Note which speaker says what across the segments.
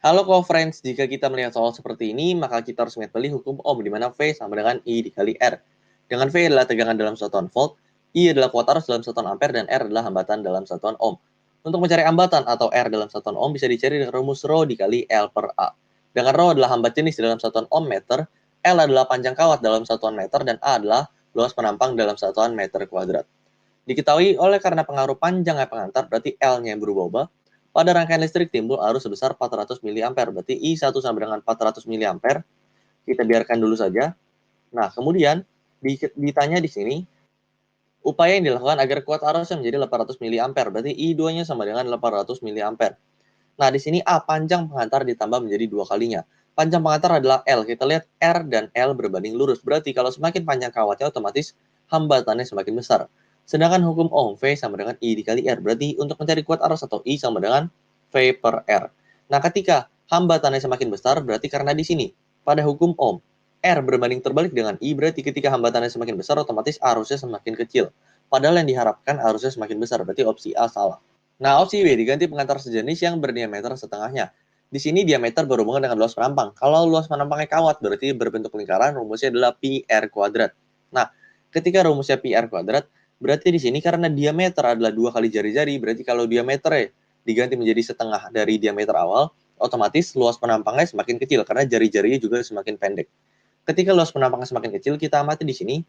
Speaker 1: Halo co-friends, jika kita melihat soal seperti ini, maka kita harus mengetahui hukum Ohm, di mana V sama dengan I dikali R. Dengan V adalah tegangan dalam satuan volt, I adalah kuat arus dalam satuan ampere, dan R adalah hambatan dalam satuan Ohm. Untuk mencari hambatan atau R dalam satuan Ohm bisa dicari dengan rumus Rho dikali L per A. Dengan Rho adalah hambat jenis dalam satuan Ohm meter, L adalah panjang kawat dalam satuan meter, dan A adalah luas penampang dalam satuan meter kuadrat. Diketahui oleh karena pengaruh panjangnya pengantar, berarti L-nya yang berubah-ubah. Pada rangkaian listrik timbul arus sebesar 400 mA, berarti I1 sama dengan 400 mA. Kita biarkan dulu saja. Nah, kemudian ditanya di sini, upaya yang dilakukan agar kuat arusnya menjadi 800 mA, berarti I2-nya sama dengan 800 mA. Nah, di sini A, panjang pengantar ditambah menjadi 2 kalinya. Panjang pengantar adalah L. Kita lihat R dan L berbanding lurus. Berarti kalau semakin panjang kawatnya, otomatis hambatannya semakin besar. Sedangkan hukum Ohm, V sama dengan I dikali R. Berarti untuk mencari kuat arus atau I sama dengan V per R. Nah, ketika hambatannya semakin besar, berarti karena di sini, pada hukum Ohm, R berbanding terbalik dengan I, berarti ketika hambatannya semakin besar, otomatis arusnya semakin kecil. Padahal yang diharapkan arusnya semakin besar, berarti opsi A salah. Nah, opsi B diganti pengantar sejenis yang berdiameter setengahnya. Di sini diameter berhubungan dengan luas penampang. Kalau luas penampangnya kawat, berarti berbentuk lingkaran, rumusnya adalah pi r kuadrat. Nah, ketika rumusnya pi r kuadrat, berarti di sini karena diameter adalah 2 kali jari-jari, berarti kalau diameternya diganti menjadi setengah dari diameter awal, otomatis luas penampangnya semakin kecil, karena jari-jarinya juga semakin pendek. Ketika luas penampangnya semakin kecil, kita amati di sini,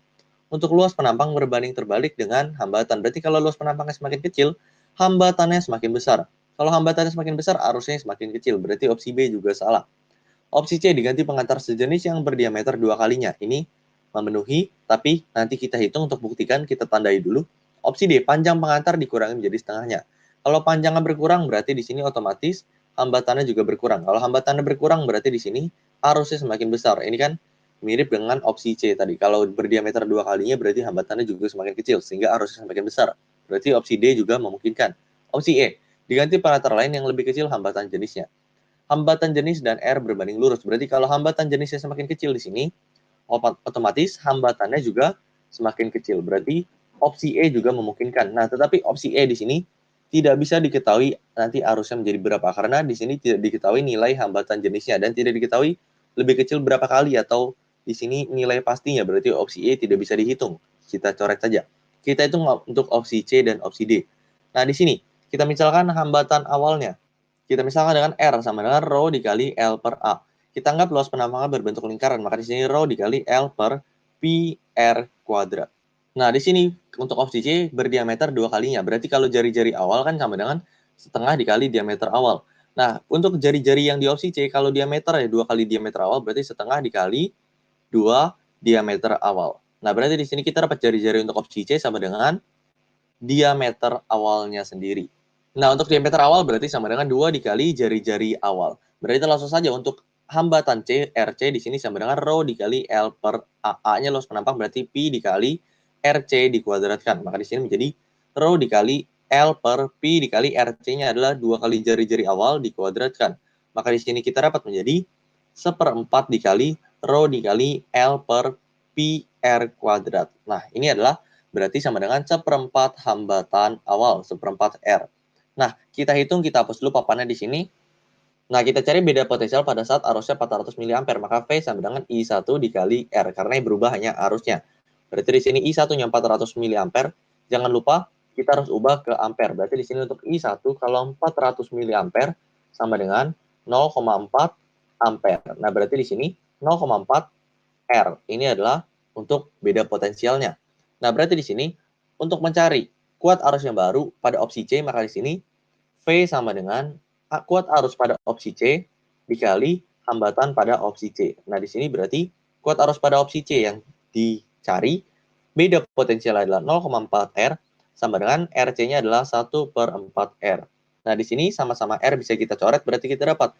Speaker 1: untuk luas penampang berbanding terbalik dengan hambatan. Berarti kalau luas penampangnya semakin kecil, hambatannya semakin besar. Kalau hambatannya semakin besar, arusnya semakin kecil. Berarti opsi B juga salah. Opsi C diganti pengantar sejenis yang berdiameter 2 kalinya. Ini memenuhi, tapi nanti kita hitung untuk buktikan, kita tandai dulu. Opsi D, panjang pengantar dikurangi menjadi setengahnya. Kalau panjangnya berkurang, berarti di sini otomatis hambatannya juga berkurang. Kalau hambatannya berkurang, berarti di sini arusnya semakin besar. Ini kan mirip dengan opsi C tadi. Kalau berdiameter 2 kalinya, berarti hambatannya juga semakin kecil, sehingga arusnya semakin besar. Berarti opsi D juga memungkinkan. Opsi E, diganti pengantar lain yang lebih kecil hambatan jenisnya. Hambatan jenis dan R berbanding lurus. Berarti kalau hambatan jenisnya semakin kecil di sini, otomatis hambatannya juga semakin kecil. Berarti opsi E juga memungkinkan. Nah, tetapi opsi E di sini tidak bisa diketahui nanti arusnya menjadi berapa, karena di sini tidak diketahui nilai hambatan jenisnya dan tidak diketahui lebih kecil berapa kali, atau di sini nilai pastinya. Berarti opsi E tidak bisa dihitung. Kita coret saja. Kita hitung untuk opsi C dan opsi D. Nah, di sini kita misalkan hambatan awalnya. Kita misalkan dengan R sama dengan Rho dikali L per A. Kita anggap luas penambangan berbentuk lingkaran, maka di sini Rho dikali L per pi R kuadrat. Nah, di sini untuk opsi C berdiameter 2 kalinya. Berarti kalau jari-jari awal kan sama dengan setengah dikali diameter awal. Nah, untuk jari-jari yang di opsi C, kalau diameter ya 2 kali diameter awal, berarti setengah dikali 2 diameter awal. Nah, berarti di sini kita dapat jari-jari untuk opsi C sama dengan diameter awalnya sendiri. Nah, untuk diameter awal berarti sama dengan 2 dikali jari-jari awal. Berarti langsung saja untuk hambatan C, RC di sini sama dengan Rho dikali L per A. A-nya luas penampang berarti Pi dikali RC dikuadratkan. Maka di sini menjadi Rho dikali L per Pi dikali RC-nya adalah 2 kali jari-jari awal dikuadratkan. Maka di sini kita dapat menjadi 1/4 dikali Rho dikali L per Pi R kuadrat. Nah, ini adalah berarti sama dengan 1/4 hambatan awal, 1/4 R. Nah, kita hitung, kita hapus dulu papannya di sini. Nah, kita cari beda potensial pada saat arusnya 400 mA, maka V sama dengan I1 dikali R, karena yang berubah hanya arusnya. Berarti di sini I1-nya 400 mA, jangan lupa kita harus ubah ke ampere. Berarti di sini untuk I1, kalau 400 mA sama dengan 0,4 ampere. Nah, berarti di sini 0,4 R. Ini adalah untuk beda potensialnya. Nah, berarti di sini untuk mencari kuat arus yang baru pada opsi C, maka di sini V sama dengan kuat arus pada opsi C dikali hambatan pada opsi C. Nah, di sini berarti kuat arus pada opsi C yang dicari, beda potensial adalah 0,4 R, sama dengan RC-nya adalah 1/4 R. Nah, di sini sama-sama R bisa kita coret, berarti kita dapat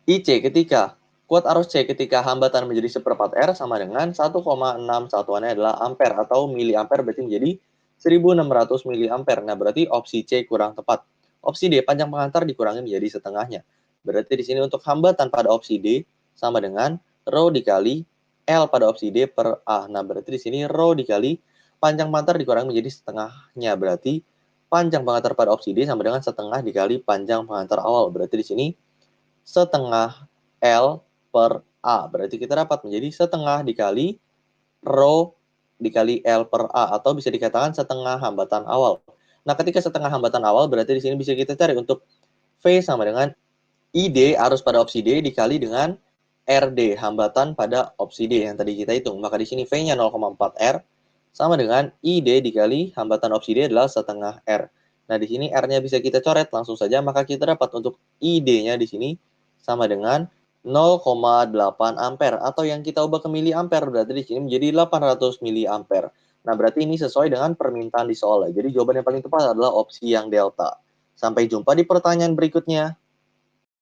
Speaker 1: IC ketika kuat arus C ketika hambatan menjadi 1/4 R sama dengan 1,6 satuannya adalah ampere atau miliampere, berarti menjadi 1600 miliampere. Nah, berarti opsi C kurang tepat. Opsi D, panjang pengantar dikurangi menjadi setengahnya. Berarti di sini untuk hambatan pada opsi D sama dengan Rho dikali L pada opsi D per A. Nah, berarti di sini Rho dikali panjang pengantar dikurangi menjadi setengahnya. Berarti panjang pengantar pada opsi D sama dengan setengah dikali panjang pengantar awal. Berarti di sini setengah L per A. Berarti kita dapat menjadi setengah dikali rho dikali L per A, atau bisa dikatakan setengah hambatan awal. Nah, ketika setengah hambatan awal, berarti di sini bisa kita cari untuk V sama dengan ID arus pada opsi D dikali dengan RD hambatan pada opsi D yang tadi kita hitung. Maka di sini V-nya 0,4 R sama dengan ID dikali hambatan opsi D adalah setengah R. Nah, di sini R-nya bisa kita coret langsung saja, maka kita dapat untuk ID-nya di sini sama dengan 0,8 ampere, atau yang kita ubah ke miliampere, berarti di sini menjadi 800 miliampere. Nah, berarti ini sesuai dengan permintaan di soal. Jadi jawaban yang paling tepat adalah opsi yang delta. Sampai jumpa di pertanyaan berikutnya.